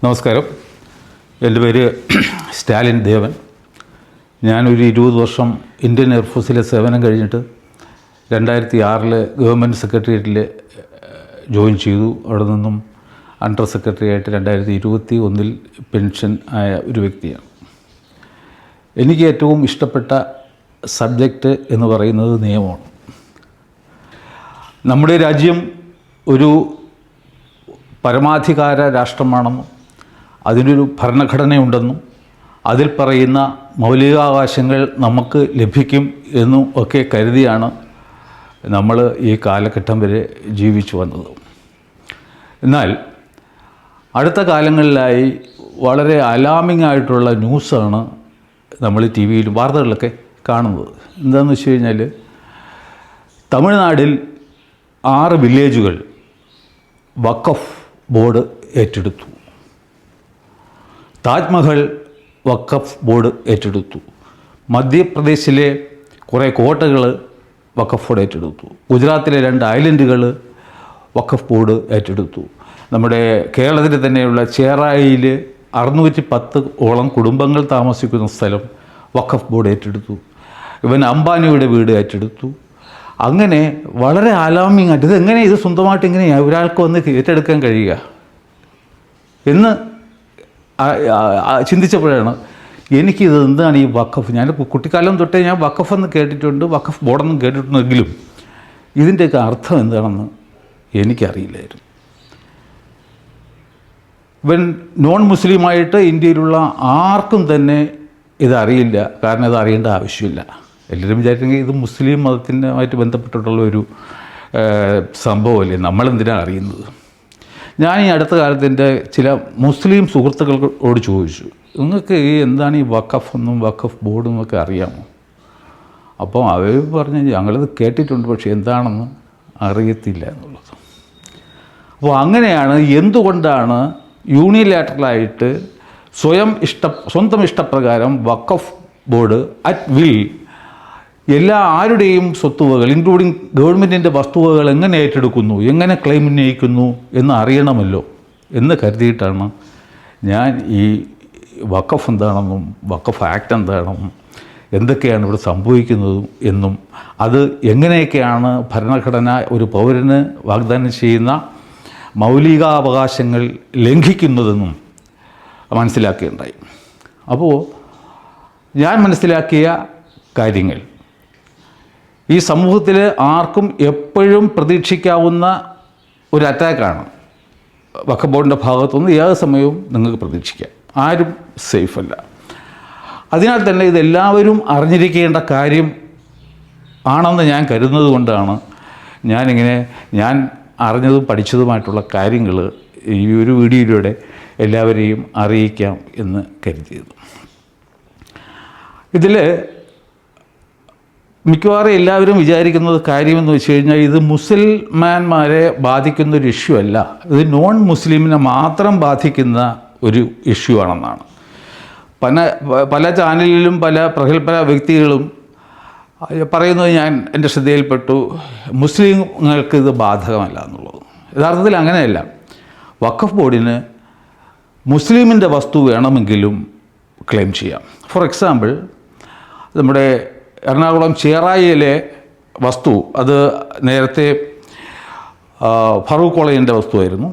നമസ്കാരം. എൻ്റെ പേര് സ്റ്റാലിൻ ദേവൻ. ഞാനൊരു 20 വർഷം ഇന്ത്യൻ എയർഫോഴ്സിലെ സേവനം കഴിഞ്ഞിട്ട് 2006 ഗവൺമെൻറ് സെക്രട്ടേറിയറ്റിൽ ജോയിൻ ചെയ്തു. അവിടെ നിന്നും അണ്ടർ സെക്രട്ടറി ആയിട്ട് 2021 പെൻഷൻ ആയ ഒരു വ്യക്തിയാണ്. എനിക്ക് ഏറ്റവും ഇഷ്ടപ്പെട്ട സബ്ജക്റ്റ് എന്ന് പറയുന്നത് നിയമമാണ്. നമ്മുടെ രാജ്യം ഒരു പരമാധികാര രാഷ്ട്രമാണെന്നും അതിനൊരു ഭരണഘടനയുണ്ടെന്നും അതിൽ പറയുന്ന മൗലികാവകാശങ്ങൾ നമുക്ക് ലഭിക്കും എന്നും ഒക്കെ കരുതിയാണ് നമ്മൾ ഈ കാലഘട്ടം വരെ ജീവിച്ചു വന്നത്. എന്നാൽ അടുത്ത കാലങ്ങളിലായി വളരെ അലാമിംഗ് ആയിട്ടുള്ള ന്യൂസാണ് നമ്മൾ ടി വിയിലും വാർത്തകളിലൊക്കെ കാണുന്നത്. എന്താണെന്ന് വെച്ച് കഴിഞ്ഞാൽ, തമിഴ്നാട്ടിൽ 6 വില്ലേജുകൾ വഖഫ് ബോർഡ് ഏറ്റെടുത്തു. താജ്മഹൽ വഖഫ് ബോർഡ് ഏറ്റെടുത്തു. മധ്യപ്രദേശിലെ കുറേ കോട്ടകൾ വഖഫ് ബോർഡ് ഏറ്റെടുത്തു. ഗുജറാത്തിലെ 2 ഐലൻഡുകൾ വഖഫ് ബോർഡ് ഏറ്റെടുത്തു. നമ്മുടെ കേരളത്തിൽ തന്നെയുള്ള ചേറായിയിൽ 610 കുടുംബങ്ങൾ താമസിക്കുന്ന സ്ഥലം വഖഫ് ബോർഡ് ഏറ്റെടുത്തു. ഇവൻ അംബാനിയുടെ വീട് ഏറ്റെടുത്തു. അങ്ങനെ വളരെ അലാമിംഗ് ആയിട്ട് ഇതെങ്ങനെ ഇത് സ്വന്തമായിട്ട് ഇങ്ങനെയാണ് ഒരാൾക്ക് വന്ന് ഏറ്റെടുക്കാൻ കഴിയുക എന്ന് ചിന്തിച്ചപ്പോഴാണ് എനിക്കിത് എന്താണ് ഈ വഖഫ്. ഞാൻ കുട്ടിക്കാലം തൊട്ടേ ഞാൻ വഖഫ് എന്ന് കേട്ടിട്ടുണ്ട്, വഖഫ് ബോർഡെന്ന് കേട്ടിട്ടുണ്ടെങ്കിലും ഇതിൻ്റെയൊക്കെ അർത്ഥം എന്താണെന്ന് എനിക്കറിയില്ലായിരുന്നു. ഇവൻ നോൺ മുസ്ലിമായിട്ട് ഇന്ത്യയിലുള്ള ആർക്കും തന്നെ ഇതറിയില്ല. കാരണം ഇത് അറിയേണ്ട ആവശ്യമില്ല. എല്ലാവരും വിചാരിച്ചെങ്കിൽ ഇത് മുസ്ലിം മതത്തിനുമായിട്ട് ബന്ധപ്പെട്ടിട്ടുള്ള ഒരു സംഭവമല്ലേ, നമ്മളെന്തിനാണ് അറിയുന്നത്. ഞാൻ ഈ അടുത്ത കാലത്ത് എൻ്റെ ചില മുസ്ലിം സുഹൃത്തുക്കളോട് ചോദിച്ചു, നിങ്ങൾക്ക് എന്താണ് ഈ വഖഫ് എന്നും വഖഫ് ബോർഡും ഒക്കെ അറിയാമോ? അപ്പോൾ അവർ പറഞ്ഞു, ഞങ്ങളിത് കേട്ടിട്ടുണ്ട്, പക്ഷേ എന്താണെന്ന് അറിയത്തില്ല എന്നുള്ളത്. അപ്പോൾ അങ്ങനെയാണ് എന്തുകൊണ്ടാണ് യൂണിലാറ്ററലായിട്ട് സ്വന്തം ഇഷ്ടപ്രകാരം വഖഫ് ബോർഡ് അറ്റ് വിൽ ആരുടെയും സ്വത്തുവകൾ ഇൻക്ലൂഡിങ് ഗവൺമെൻറ്റിൻ്റെ വസ്തുവകൾ എങ്ങനെ ഏറ്റെടുക്കുന്നു, എങ്ങനെ ക്ലെയിം ഉന്നയിക്കുന്നു എന്ന് അറിയണമല്ലോ എന്ന് കരുതിയിട്ടാണ് ഞാൻ ഈ വഖഫ് എന്താണെന്നും വഖഫ് ആക്ട് എന്താണെന്നും എന്തൊക്കെയാണ് ഇവിടെ സംഭവിക്കുന്നതും എന്നും അത് എങ്ങനെയൊക്കെയാണ് ഭരണഘടന ഒരു പൗരന് വാഗ്ദാനം ചെയ്യുന്ന മൗലികാവകാശങ്ങൾ ലംഘിക്കുന്നതെന്നും മനസ്സിലാക്കുകയുണ്ടായി. അപ്പോൾ ഞാൻ മനസ്സിലാക്കിയ കാര്യങ്ങൾ, ഈ സമൂഹത്തിൽ ആർക്കും എപ്പോഴും പ്രതീക്ഷിക്കാവുന്ന ഒരു അറ്റാക്കാണ് വഖഫ് ബോർഡിൻ്റെ ഭാഗത്തുനിന്ന് ഏത് സമയവും നിങ്ങൾക്ക് പ്രതീക്ഷിക്കാം. ആരും സേഫല്ല. അതിനാൽ തന്നെ ഇതെല്ലാവരും അറിഞ്ഞിരിക്കേണ്ട കാര്യം ആണെന്ന് ഞാൻ കരുതുന്നത് കൊണ്ടാണ് ഞാൻ അറിഞ്ഞതും പഠിച്ചതുമായിട്ടുള്ള കാര്യങ്ങൾ ഈ ഒരു വീഡിയോയിലൂടെ എല്ലാവരെയും അറിയിക്കാം എന്ന് കരുതിയത്. ഇതിൽ മിക്കവാറും എല്ലാവരും വിചാരിക്കുന്നത് കാര്യമെന്ന് വെച്ച് കഴിഞ്ഞാൽ ഇത് മുസൽമാന്മാരെ ബാധിക്കുന്നൊരു ഇഷ്യൂ അല്ല, ഇത് നോൺ മുസ്ലിമിനെ മാത്രം ബാധിക്കുന്ന ഒരു ഇഷ്യൂ ആണെന്നാണ്. പല ചാനലിലും പല പ്രഗത്ഭ വ്യക്തികളും പറയുന്നത് എൻ്റെ ശ്രദ്ധയിൽപ്പെട്ടു, മുസ്ലിങ്ങൾക്ക് ഇത് ബാധകമല്ല എന്നുള്ളത്. യഥാർത്ഥത്തിൽ അങ്ങനെയല്ല. വഖഫ് ബോർഡിന് മുസ്ലിമിൻ്റെ വസ്തു വേണമെങ്കിലും ക്ലെയിം ചെയ്യാം. ഫോർ എക്സാമ്പിൾ, നമ്മുടെ എറണാകുളം ചേറായിലെ വസ്തു അത് നേരത്തെ ഫറൂഖ് കോളേജിൻ്റെ വസ്തുവായിരുന്നു.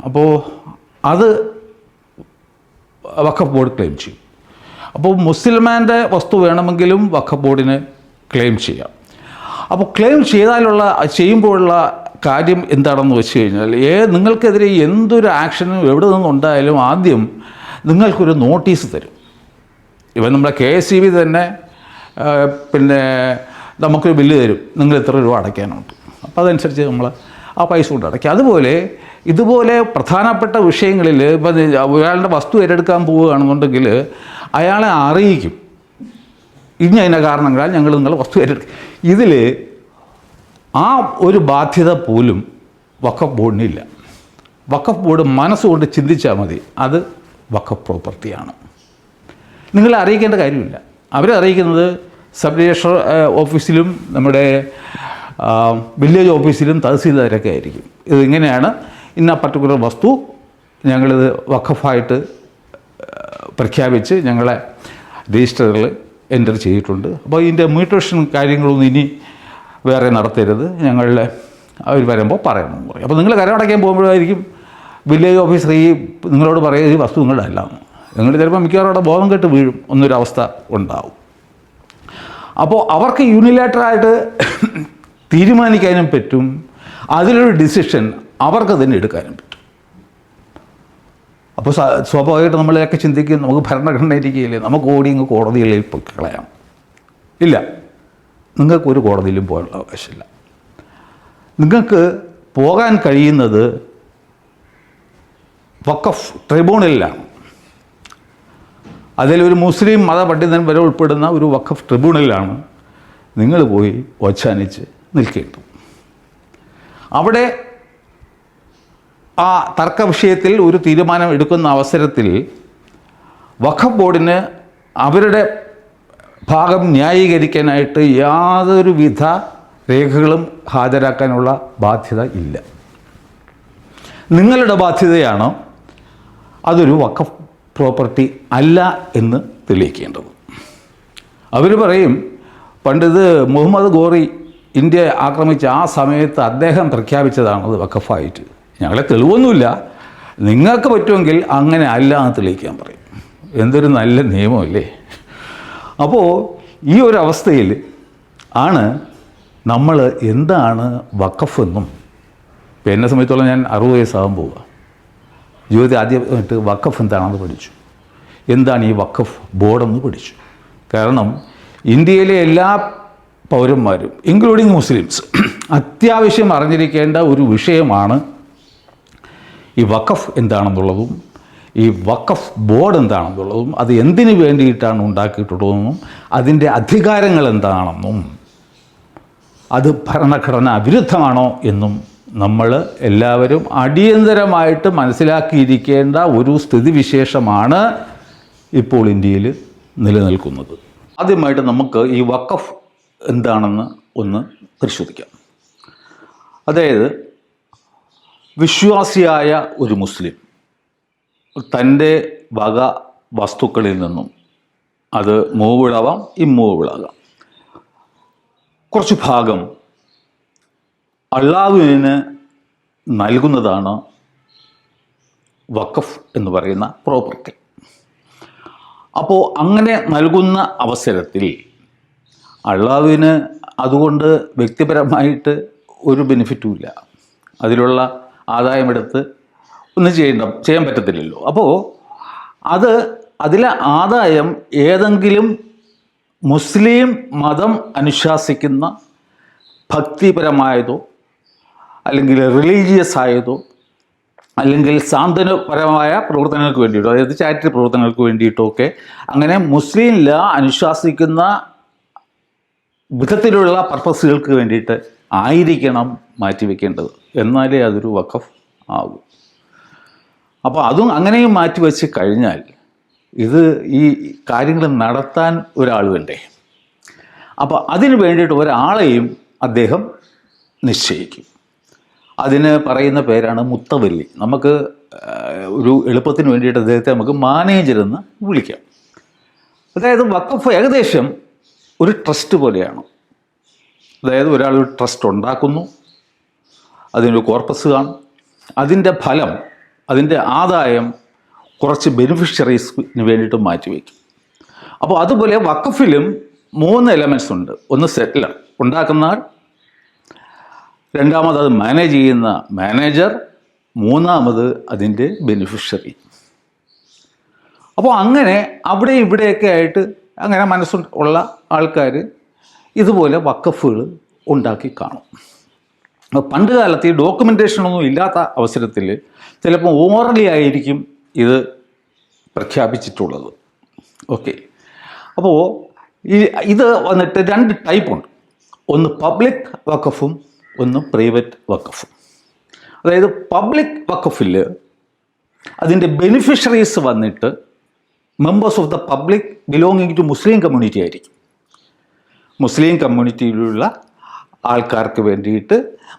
അപ്പോൾ അത് വഖഫ് ബോർഡ് ക്ലെയിം ചെയ്യും. അപ്പോൾ മുസൽമാൻ്റെ വസ്തു വേണമെങ്കിലും വഖഫ് ബോർഡിന് ക്ലെയിം ചെയ്യാം. അപ്പോൾ ക്ലെയിം ചെയ്യുമ്പോഴുള്ള കാര്യം എന്താണെന്ന് വെച്ച് കഴിഞ്ഞാൽ, നിങ്ങൾക്കെതിരെ എന്തൊരു ആക്ഷനും എവിടെ നിന്നുണ്ടായാലും ആദ്യം നിങ്ങൾക്കൊരു നോട്ടീസ് തരും. ഇവൻ നമ്മുടെ KSEB തന്നെ നമുക്കൊരു ബില്ല് തരും, നിങ്ങൾ ഇത്ര രൂപ അടയ്ക്കാനുണ്ട്. അപ്പോൾ അതനുസരിച്ച് നമ്മൾ ആ പൈസ കൊണ്ട് അടയ്ക്കുക. അതുപോലെ ഇതുപോലെ പ്രധാനപ്പെട്ട വിഷയങ്ങളിൽ ഇപ്പം ഒരാളുടെ വസ്തു ഏറ്റെടുക്കാൻ പോവുകയാണെന്നുണ്ടെങ്കിൽ അയാളെ അറിയിക്കും, ഇന്ന കാരണങ്ങളാൽ ഞങ്ങൾ നിങ്ങളുടെ വസ്തു ഏറ്റെടുക്കും. ഇതിൽ ആ ഒരു ബാധ്യത പോലും വഖഫ് ബോർഡിനില്ല. വഖഫ് ബോർഡ് മനസ്സുകൊണ്ട് ചിന്തിച്ചാൽ മതി, അത് വഖഫ് പ്രോപ്പർട്ടിയാണ്. നിങ്ങളെ അറിയിക്കേണ്ട കാര്യമില്ല. അവരെ അറിയിക്കുന്നത് സബ് രജിസ്ട്രാർ ഓഫീസിലും നമ്മുടെ വില്ലേജ് ഓഫീസിലും തഹസീൽദാരൊക്കെ ആയിരിക്കും. ഇതിങ്ങനെയാണ്, ഇന്ന പർട്ടിക്കുലർ വസ്തു ഞങ്ങളിത് വഖഫായിട്ട് പ്രഖ്യാപിച്ച് ഞങ്ങളെ രജിസ്റ്ററിൽ എൻ്റർ ചെയ്തിട്ടുണ്ട്. അപ്പോൾ ഇതിൻ്റെ മ്യൂട്ടേഷൻ കാര്യങ്ങളൊന്നും ഇനി വേറെ നടത്തരുത്, ഞങ്ങളുടെ അവർ വരുമ്പോൾ പറയണമെന്ന് പറയും. അപ്പോൾ നിങ്ങൾ കരമടയ്ക്കാൻ പോകുമ്പോഴായിരിക്കും വില്ലേജ് ഓഫീസർ നിങ്ങളോട് പറയുക ഈ വസ്തു നിങ്ങളുടെ അല്ല. നിങ്ങൾ ചിലപ്പോൾ മിക്കവാറും അവിടെ ബോധം കെട്ട് വീഴും എന്നൊരവസ്ഥ ഉണ്ടാവും. അപ്പോൾ അവർക്ക് യൂണിലാറ്ററായിട്ട് തീരുമാനിക്കാനും പറ്റും, അതിലൊരു ഡിസിഷൻ അവർക്ക് തന്നെ എടുക്കാനും പറ്റും. അപ്പോൾ സ്വാഭാവികമായിട്ട് നമ്മളൊക്കെ ചിന്തിക്കും നമുക്ക് ഭരണഘടന ഇരിക്കുകയില്ലേ, നമുക്ക് ഓടി ഇങ്ങ് കോടതികളിൽ പോയി കളയാം. ഇല്ല, നിങ്ങൾക്കൊരു കോടതിയിലും പോകാനുള്ള അവകാശമില്ല. നിങ്ങൾക്ക് പോകാൻ കഴിയുന്നത് വഖഫ് ട്രിബ്യൂണലിലാണ്. അതിലൊരു മുസ്ലിം മതപണ്ഡിതൻ വരെ ഉൾപ്പെടുന്ന ഒരു വഖഫ് ട്രിബ്യൂണലിലാണ് നിങ്ങൾ പോയി വച്ചാനിച്ച് നിൽക്കേണ്ടത്. അവിടെ ആ തർക്ക വിഷയത്തിൽ ഒരു തീരുമാനം എടുക്കുന്ന അവസരത്തിൽ വഖഫ് ബോർഡിന് അവരുടെ ഭാഗം ന്യായീകരിക്കാനായിട്ട് യാതൊരുവിധ രേഖകളും ഹാജരാക്കാനുള്ള ബാധ്യത ഇല്ല. നിങ്ങളുടെ ബാധ്യതയാണ് അതൊരു വഖഫ് പ്രോപ്പർട്ടി അല്ല എന്ന് തെളിയിക്കേണ്ടത്. അവർ പറയും പണ്ടിത് മുഹമ്മദ് ഗോറി ഇന്ത്യ ആക്രമിച്ച ആ സമയത്ത് അദ്ദേഹം പ്രഖ്യാപിച്ചതാണത് വഖഫായിട്ട്. ഞങ്ങളെ തെളിവൊന്നുമില്ല, നിങ്ങൾക്ക് പറ്റുമെങ്കിൽ അങ്ങനെ അല്ല എന്ന് തെളിയിക്കാൻ പറയും. എന്തൊരു നല്ല നിയമമല്ലേ. അപ്പോൾ ഈ ഒരു അവസ്ഥയിൽ ആണ് നമ്മൾ എന്താണ് വഖഫ് എന്നും, ഇപ്പോൾ എന്നെ സംബന്ധിച്ചോളം ഞാൻ 60 വയസ്സാകാൻ പോവുക. ജീവിതത്തിൽ ആദ്യമായിട്ട് വഖഫ് എന്താണെന്ന് പഠിച്ചു, എന്താണ് ഈ വഖഫ് ബോർഡെന്ന് പഠിച്ചു. കാരണം ഇന്ത്യയിലെ എല്ലാ പൗരന്മാരും ഇൻക്ലൂഡിങ് മുസ്ലിംസ് അത്യാവശ്യം അറിഞ്ഞിരിക്കേണ്ട ഒരു വിഷയമാണ് ഈ വഖഫ് എന്താണെന്നുള്ളതും ഈ വഖഫ് ബോർഡ് എന്താണെന്നുള്ളതും അത് എന്തിനു വേണ്ടിയിട്ടാണ് ഉണ്ടാക്കിയിട്ടുള്ളതെന്നും അതിൻ്റെ അധികാരങ്ങൾ എന്താണെന്നും അത് ഭരണഘടനാ വിരുദ്ധമാണോ എന്നും നമ്മൾ എല്ലാവരും അടിയന്തരമായിട്ട് മനസ്സിലാക്കിയിരിക്കേണ്ട ഒരു സ്ഥിതിവിശേഷമാണ് ഇപ്പോൾ ഇന്ത്യയിൽ നിലനിൽക്കുന്നത്. ആദ്യമായിട്ട് നമുക്ക് ഈ വഖഫ് എന്താണെന്ന് ഒന്ന് പരിശോധിക്കാം. അതായത് വിശ്വാസിയായ ഒരു മുസ്ലിം തൻ്റെ വക വസ്തുക്കളിൽ നിന്നും, അത് മൂവിളാവാം ഇമ്മൂവിളാകാം, കുറച്ച് ഭാഗം അള്ളാഹുവിന് നൽകുന്നതാണ് വഖഫ് എന്ന് പറയുന്ന പ്രോപ്പർട്ടി. അപ്പോൾ അങ്ങനെ നൽകുന്ന അവസരത്തിൽ അള്ളാഹുവിന് അതുകൊണ്ട് വ്യക്തിപരമായിട്ട് ഒരു ബെനിഫിറ്റും ഇല്ല, അതിലുള്ള ആദായമെടുത്ത് ഒന്നും ചെയ്യാൻ പറ്റത്തില്ലല്ലോ. അപ്പോൾ അതിലെ ആദായം ഏതെങ്കിലും മുസ്ലിം മതം അനുശാസിക്കുന്ന ഭക്തിപരമായതോ അല്ലെങ്കിൽ റിലീജിയസ് ആയതോ അല്ലെങ്കിൽ സാന്ത്വനപരമായ പ്രവർത്തനങ്ങൾക്ക് വേണ്ടിയിട്ടോ, അതായത് ചാരിറ്റി പ്രവർത്തനങ്ങൾക്ക് വേണ്ടിയിട്ടോ ഒക്കെ അങ്ങനെ മുസ്ലിം ലാ അനുശാസിക്കുന്ന വിധത്തിലുള്ള പർപ്പസുകൾക്ക് വേണ്ടിയിട്ട് ആയിരിക്കണം മാറ്റിവെക്കേണ്ടത്, എന്നാലേ അതൊരു വഖഫ് ആകും. അപ്പോൾ അതും അങ്ങനെയും മാറ്റിവെച്ച് കഴിഞ്ഞാൽ ഈ കാര്യങ്ങൾ നടത്താൻ ഒരാൾ വേണ്ടേ. അപ്പോൾ അതിന് വേണ്ടിയിട്ട് ഒരാളെയും അദ്ദേഹം നിശ്ചയിക്കും. അതിന് പറയുന്ന പേരാണ് മുത്തവല്ലി. നമുക്ക് ഒരു എളുപ്പത്തിന് വേണ്ടിയിട്ട് അദ്ദേഹത്തെ നമുക്ക് മാനേജർ എന്ന് വിളിക്കാം. അതായത് വഖഫ് ഏകദേശം ഒരു ട്രസ്റ്റ് പോലെയാണ്. അതായത് ഒരാൾ ഒരു ട്രസ്റ്റ് ഉണ്ടാക്കുന്നു, അതിനൊരു കോർപ്പസ് കാണും, അതിൻ്റെ ഫലം, അതിൻ്റെ ആദായം കുറച്ച് ബെനിഫിഷ്യറീസിന് വേണ്ടിയിട്ട് മാറ്റിവെക്കും. അപ്പോൾ അതുപോലെ വഖഫിലും 3 എലമെൻറ്റ്സ് ഉണ്ട്. ഒന്ന് സെറ്റിലർ, ഉണ്ടാക്കുന്ന ആൾ, രണ്ടാമത് അത് മാനേജ് ചെയ്യുന്ന മാനേജർ, മൂന്നാമത് അതിൻ്റെ ബെനിഫിഷ്യറി. അപ്പോൾ അങ്ങനെ അവിടെ ഇവിടെയൊക്കെ ആയിട്ട് അങ്ങനെ മനസ്സുള്ള ആൾക്കാർ ഇതുപോലെ വഖഫുകൾ ഉണ്ടാക്കി കാണും. പണ്ട് കാലത്ത് ഈ ഡോക്യുമെൻറ്റേഷനൊന്നും ഇല്ലാത്ത അവസരത്തിൽ ചിലപ്പോൾ ഓറലി ആയിരിക്കും ഇത് പ്രഖ്യാപിച്ചിട്ടുള്ളത്. ഓക്കെ, അപ്പോൾ ഇത് വന്നിട്ട് 2 ടൈപ്പുണ്ട്. ഒന്ന് പബ്ലിക് വഖഫും ഒന്ന് പ്രൈവറ്റ് വഖഫും. അതായത് പബ്ലിക് വഖഫിൽ അതിൻ്റെ ബെനിഫിഷ്യറീസ് വന്നിട്ട് members of the public belonging to Muslim community ആയിരിക്കും. മുസ്ലിം കമ്മ്യൂണിറ്റിയിലുള്ള ആൾക്കാർക്ക് വേണ്ടിയിട്ട്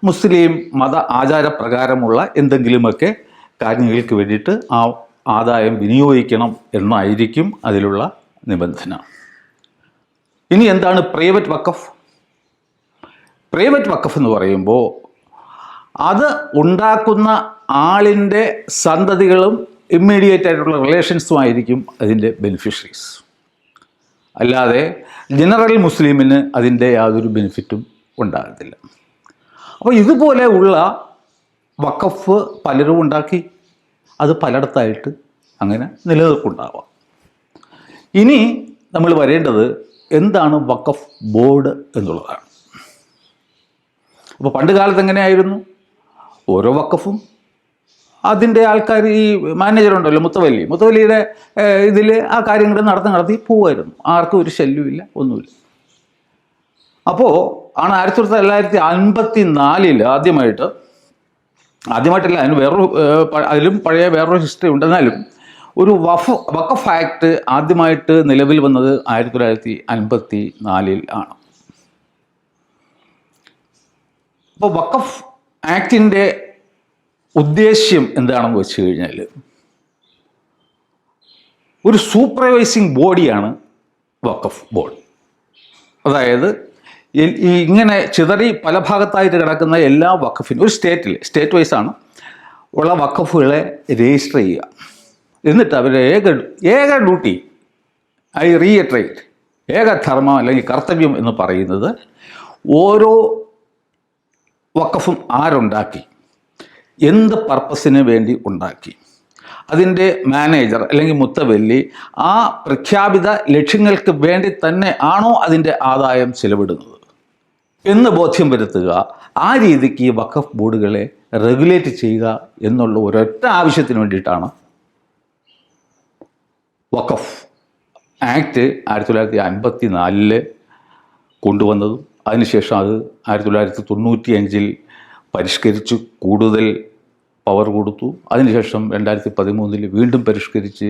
മുസ്ലിം മത ആചാരപ്രകാരമുള്ള എന്തെങ്കിലുമൊക്കെ കാര്യങ്ങൾക്ക് വേണ്ടിയിട്ട് ആ ആദായം വിനിയോഗിക്കണം എന്നായിരിക്കും അതിലുള്ള നിബന്ധന. ഇനി എന്താണ് പ്രൈവറ്റ് വഖഫ്? പ്രൈവറ്റ് വഖഫ് എന്ന് പറയുമ്പോൾ അത് ഉണ്ടാക്കുന്ന ആളിൻ്റെ സന്തതികളും ഇമ്മീഡിയറ്റ് ആയിട്ടുള്ള റിലേഷൻസുമായിരിക്കും അതിൻ്റെ ബെനിഫിഷ്യറീസ്. അല്ലാതെ ജനറൽ മുസ്ലിമിന് അതിൻ്റെ യാതൊരു ബെനിഫിറ്റും ഉണ്ടാകത്തില്ല. അപ്പോൾ ഇതുപോലെ ഉള്ള വഖഫ് പലരും ഉണ്ടാക്കി, അത് പലയിടത്തായിട്ട് അങ്ങനെ നിലനിൽപ്പുണ്ടാവാം. ഇനി നമ്മൾ വരേണ്ടത് എന്താണ് വഖഫ് ബോർഡ് എന്നുള്ളതാണ്. അപ്പോൾ പണ്ട് കാലത്ത് എങ്ങനെയായിരുന്നു? ഓരോ വഖഫും അതിൻ്റെ ആൾക്കാർ, ഈ മാനേജറുണ്ടല്ലോ മുത്തവല്ലിയുടെ ഇതിൽ ആ കാര്യങ്ങൾ നടത്തി പോവുമായിരുന്നു. ആർക്കും ഒരു ശല്യമില്ല, ഒന്നുമില്ല. അപ്പോൾ ആണ് 1954 ആദ്യമായിട്ടല്ല, അതിലും പഴയ വേറൊരു ഹിസ്റ്ററി ഉണ്ട്. എന്നാലും ഒരു വഖഫ് ആക്ട് ആദ്യമായിട്ട് നിലവിൽ വന്നത് 1954 ആണ്. അപ്പോൾ വഖഫ് ആക്ടിൻ്റെ ഉദ്ദേശ്യം എന്താണെന്ന് വെച്ച് കഴിഞ്ഞാൽ, ഒരു സൂപ്പർവൈസിങ് ബോഡിയാണ് വഖഫ് ബോർഡ്. അതായത് ഇങ്ങനെ ചിതറി പല ഭാഗത്തായിട്ട് കിടക്കുന്ന എല്ലാ വഖഫിനും ഒരു സ്റ്റേറ്റ് വൈസാണ് ഉള്ള വഖഫുകളെ രജിസ്റ്റർ ചെയ്യുക. എന്നിട്ട് അവരുടെ ഏക ഡ്യൂട്ടി, ഐ റീഇറ്ററേറ്റ്, ഏക ധർമ്മം അല്ലെങ്കിൽ കർത്തവ്യം എന്ന് പറയുന്നത് ഓരോ വഖഫും ആരുണ്ടാക്കി, എന്ത് പർപ്പസിന് വേണ്ടി ഉണ്ടാക്കി, അതിൻ്റെ മാനേജർ അല്ലെങ്കിൽ മുത്തവല്ലി ആ പ്രഖ്യാപിത ലക്ഷ്യങ്ങൾക്ക് വേണ്ടി തന്നെ ആണോ അതിൻ്റെ ആദായം ചെലവിടുന്നത് എന്ന് ബോധ്യം വരുത്തുക. ആ രീതിക്ക് ഈ വഖഫ് ബോർഡുകളെ റെഗുലേറ്റ് ചെയ്യുക എന്നുള്ള ഒരൊറ്റ ആവശ്യത്തിന് വേണ്ടിയിട്ടാണ് വഖഫ് ആക്ട് 1954 കൊണ്ടുവന്നതും അതിനുശേഷം അത് 1995 പരിഷ്കരിച്ചു, കൂടുതൽ പവർ കൊടുത്തു. അതിനുശേഷം 2013 വീണ്ടും പരിഷ്കരിച്ച്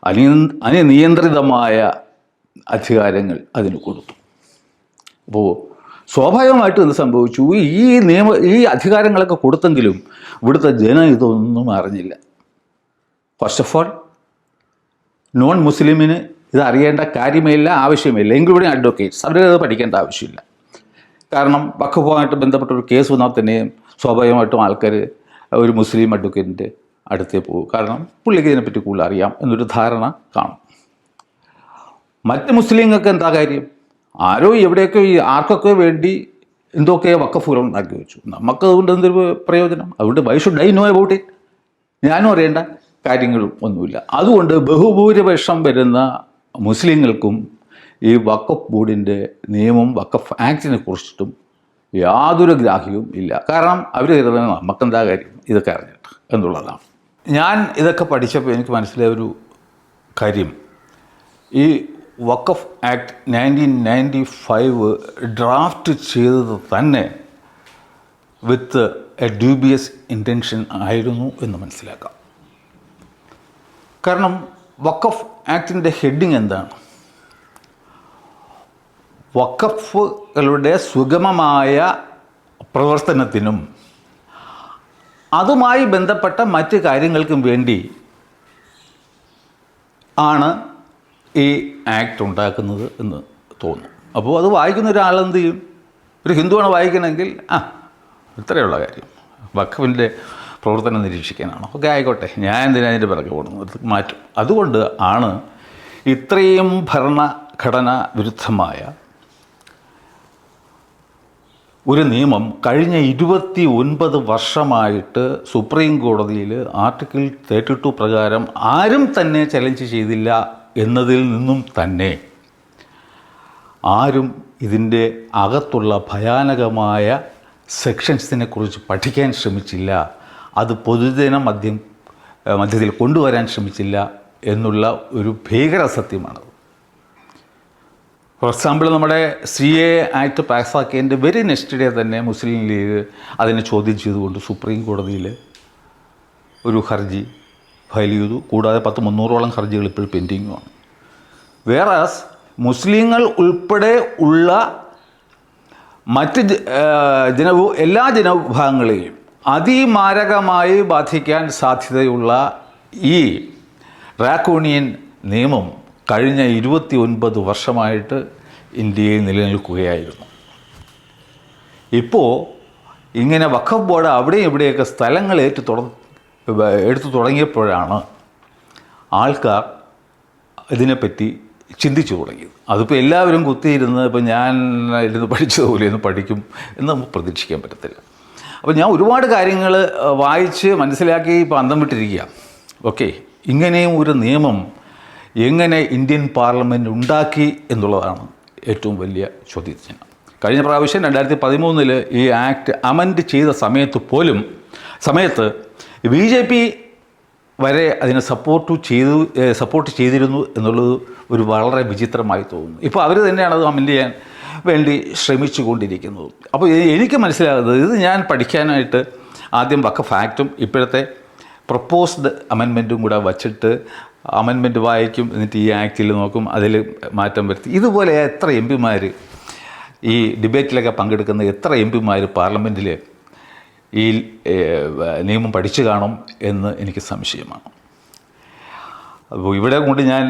അനിയന്ത്രിതമായ അധികാരങ്ങൾ അതിന് കൊടുത്തു. അപ്പോൾ സ്വാഭാവികമായിട്ടും എന്ത് സംഭവിച്ചു? ഈ അധികാരങ്ങളൊക്കെ കൊടുത്തെങ്കിലും ഇവിടുത്തെ ജനം ഇതൊന്നും അറിഞ്ഞില്ല. ഫസ്റ്റ് ഓഫ് ഓൾ, നോൺ മുസ്ലിമിന് ഇത് അറിയേണ്ട കാര്യമില്ല, ആവശ്യമില്ല. ഇൻക്ലൂഡിങ് അഡ്വക്കേറ്റ്സ്, അവരത് പഠിക്കേണ്ട ആവശ്യമില്ല. കാരണം വഖഫുമായിട്ട് ബന്ധപ്പെട്ട ഒരു കേസ് വന്നാൽ തന്നെയും സ്വാഭാവികമായിട്ടും ആൾക്കാർ ഒരു മുസ്ലിം അഡ്വക്കേറ്റിൻ്റെ അടുത്തേ പോകും. കാരണം പുള്ളിക്ക് ഇതിനെപ്പറ്റി കൂടുതൽ അറിയാം എന്നൊരു ധാരണ കാണും. മറ്റ് മുസ്ലിങ്ങൾക്ക് എന്താ കാര്യം? ആരോ എവിടെയൊക്കെ ആർക്കൊക്കെ വേണ്ടി എന്തൊക്കെ വഖഫുകൾ ഉണ്ടാക്കി വെച്ചു. നമുക്ക് അതുകൊണ്ട് എന്തൊരു പ്രയോജനം? അതുകൊണ്ട് why should I know about it? ഞാനും അറിയേണ്ട കാര്യങ്ങളും ഒന്നുമില്ല. അതുകൊണ്ട് ബഹുഭൂരിപക്ഷം വരുന്ന മുസ്ലിങ്ങൾക്കും ഈ വഖഫ് ബോർഡിൻ്റെ നിയമം, വഖഫ് ആക്ടിനെ കുറിച്ചിട്ടും യാതൊരു ഗ്രാഹ്യവും ഇല്ല. കാരണം അവർ കരുതുന്നത് നമുക്കെന്താ കാര്യം ഇതൊക്കെ അറിഞ്ഞിട്ട് എന്നുള്ളതാണ്. ഞാൻ ഇതൊക്കെ പഠിച്ചപ്പോൾ എനിക്ക് മനസ്സിലായ ഒരു കാര്യം, ഈ വഖഫ് ആക്ട് 1995 ഡ്രാഫ്റ്റ് ചെയ്തത് തന്നെ വിത്ത് എ ഡ്യൂബിയസ് ഇൻറ്റൻഷൻ ആയിരുന്നു എന്ന് മനസ്സിലാക്കാം. കാരണം വഖഫ് ആക്ടിൻ്റെ ഹെഡിങ് എന്താണ്? വഖഫുകളുടെ സുഗമമായ പ്രവർത്തനത്തിനും അതുമായി ബന്ധപ്പെട്ട മറ്റ് കാര്യങ്ങൾക്കും വേണ്ടി ആണ് ഈ ആക്ട് ഉണ്ടാക്കുന്നത് എന്ന് തോന്നും. അപ്പോൾ അത് വായിക്കുന്ന ഒരാളെന്ത് ചെയ്യും? ഒരു ഹിന്ദുവാണ് വായിക്കണമെങ്കിൽ ഇത്രയുള്ള കാര്യം, വഖഫിൻ്റെ പ്രവർത്തനം നിരീക്ഷിക്കാനാണോ? ഒക്കെ ആയിക്കോട്ടെ, ഞാൻ എന്തിനാ അതിൻ്റെ പിറകെ ഓടുന്നത്? മാറ്റും. അതുകൊണ്ട് ആണ് ഇത്രയും ഭരണഘടനാ വിരുദ്ധമായ ഒരു നിയമം കഴിഞ്ഞ 29 വർഷമായിട്ട് സുപ്രീം കോടതിയിൽ ആർട്ടിക്കിൾ 32 പ്രകാരം ആരും തന്നെ ചലഞ്ച് ചെയ്തില്ല എന്നതിൽ നിന്നും തന്നെ ആരും ഇതിൻ്റെ അകത്തുള്ള ഭയാനകമായ സെക്ഷൻസിനെക്കുറിച്ച് പഠിക്കാൻ ശ്രമിച്ചില്ല, അത് പൊതുജന മധ്യത്തിൽ കൊണ്ടുവരാൻ ശ്രമിച്ചില്ല എന്നുള്ള ഒരു ഭീകര സത്യമാണ്. ഫോർ എക്സാമ്പിൾ, നമ്മുടെ CA ആക്ട് പാസ്സാക്കിയതിൻ്റെ വെരി നെക്സ്റ്റ് ഡേ തന്നെ മുസ്ലിം ലീഗ് അതിനെ ചോദ്യം ചെയ്തുകൊണ്ട് സുപ്രീം കോടതിയിൽ ഒരു ഹർജി ഫയൽ ചെയ്തു. കൂടാതെ 300ഓളം ഹർജികൾ ഇപ്പോൾ പെൻഡിങ്ങുമാണ്. വേറാസ് മുസ്ലിങ്ങൾ ഉൾപ്പെടെ ഉള്ള മറ്റ് എല്ലാ ജനവിഭാഗങ്ങളെയും അതിമാരകമായി ബാധിക്കാൻ സാധ്യതയുള്ള ഈ ഡ്രാക്കോണിയൻ നിയമം കഴിഞ്ഞ 29 വർഷമായിട്ട് ഇന്ത്യയിൽ നിലനിൽക്കുകയായിരുന്നു. ഇപ്പോൾ ഇങ്ങനെ വഖഫ് ബോർഡ് അവിടെയും ഇവിടെയൊക്കെ സ്ഥലങ്ങൾ എടുത്തു തുടങ്ങിയപ്പോഴാണ് ആൾക്കാർ ഇതിനെപ്പറ്റി ചിന്തിച്ചു തുടങ്ങിയത്. അതിപ്പോൾ എല്ലാവരും കുത്തിയിരുന്ന് ഇപ്പോൾ ഞാൻ ഇരുന്ന് പഠിച്ചതുപോലെ ഒന്ന് പഠിക്കും എന്ന് നമുക്ക് പ്രതീക്ഷിക്കാൻ പറ്റത്തില്ല. അപ്പോൾ ഞാൻ ഒരുപാട് കാര്യങ്ങൾ വായിച്ച് മനസ്സിലാക്കി ഇപ്പോൾ അന്തം വിട്ടിരിക്കുക. ഓക്കെ, ഇങ്ങനെയും ഒരു നിയമം എങ്ങനെ ഇന്ത്യൻ പാർലമെൻറ്റ് ഉണ്ടാക്കി എന്നുള്ളതാണ് ഏറ്റവും വലിയ ചോദ്യചിഹ്നം. കഴിഞ്ഞ പ്രാവശ്യം 2013 ഈ ആക്ട് അമെൻഡ് ചെയ്ത സമയത്ത് BJP വരെ അതിനെ സപ്പോർട്ട് ചെയ്തിരുന്നു എന്നുള്ളത് ഒരു വളരെ വിചിത്രമായി തോന്നുന്നു. ഇപ്പോൾ അവർ തന്നെയാണ് അത് അമെൻഡ് ചെയ്യാൻ വേണ്ടി ശ്രമിച്ചു കൊണ്ടിരിക്കുന്നത്. അപ്പോൾ എനിക്ക് മനസ്സിലാകുന്നത്, ഇത് ഞാൻ പഠിക്കാനായിട്ട് ആദ്യം വഖഫ് ആക്റ്റും ഇപ്പോഴത്തെ പ്രപ്പോസ്ഡ് അമെൻമെൻറ്റും കൂടെ വച്ചിട്ട് അമെൻമെൻറ്റ് വായിക്കും, എന്നിട്ട് ഈ ആക്റ്റിൽ നോക്കും, അതിൽ മാറ്റം വരുത്തി. ഇതുപോലെ എത്ര MP ഈ ഡിബേറ്റിലൊക്കെ പങ്കെടുക്കുന്ന എത്ര MP പാർലമെൻറ്റിൽ ഈ നിയമം പഠിച്ചു കാണും എന്ന് എനിക്ക് സംശയമാണ്. അപ്പോൾ ഇവിടെ കൊണ്ട് ഞാൻ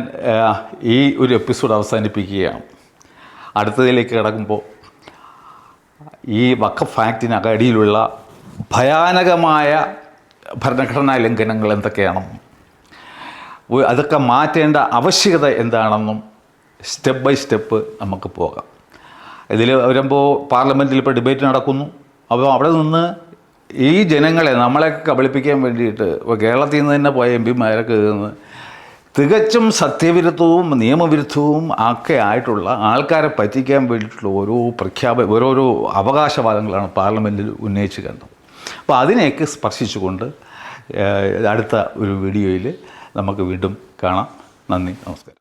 ഈ ഒരു എപ്പിസോഡ് അവസാനിപ്പിക്കുകയാണ്. അടുത്തതിലേക്ക് കിടക്കുമ്പോൾ ഈ വഖഫ് ആക്റ്റിനടിയിലുള്ള ഭയാനകമായ ഭരണഘടനാ ലംഘനങ്ങൾ എന്തൊക്കെയാണെന്നും അതൊക്കെ മാറ്റേണ്ട ആവശ്യകത എന്താണെന്നും സ്റ്റെപ്പ് ബൈ സ്റ്റെപ്പ് നമുക്ക് പോകാം. ഇതിൽ വരുമ്പോൾ പാർലമെൻറ്റിൽ ഇപ്പോൾ ഡിബേറ്റ് നടക്കുന്നു. അപ്പോൾ അവിടെ നിന്ന് ഈ ജനങ്ങളെ നമ്മളെയൊക്കെ കബളിപ്പിക്കാൻ വേണ്ടിയിട്ട് കേരളത്തിൽ നിന്ന് തന്നെ പോയ MP നിന്ന് തികച്ചും സത്യവിരുദ്ധവും നിയമവിരുദ്ധവും ഒക്കെ ആയിട്ടുള്ള ആൾക്കാരെ പറ്റിക്കാൻ വേണ്ടിയിട്ടുള്ള ഓരോരോ അവകാശവാദങ്ങളാണ് പാർലമെൻറ്റിൽ ഉന്നയിച്ച് കണ്ടത്. അപ്പോൾ അതിനെയൊക്കെ സ്പർശിച്ചുകൊണ്ട് അടുത്ത ഒരു വീഡിയോയിൽ നമുക്ക് വീണ്ടും കാണാം. നന്ദി, നമസ്കാരം.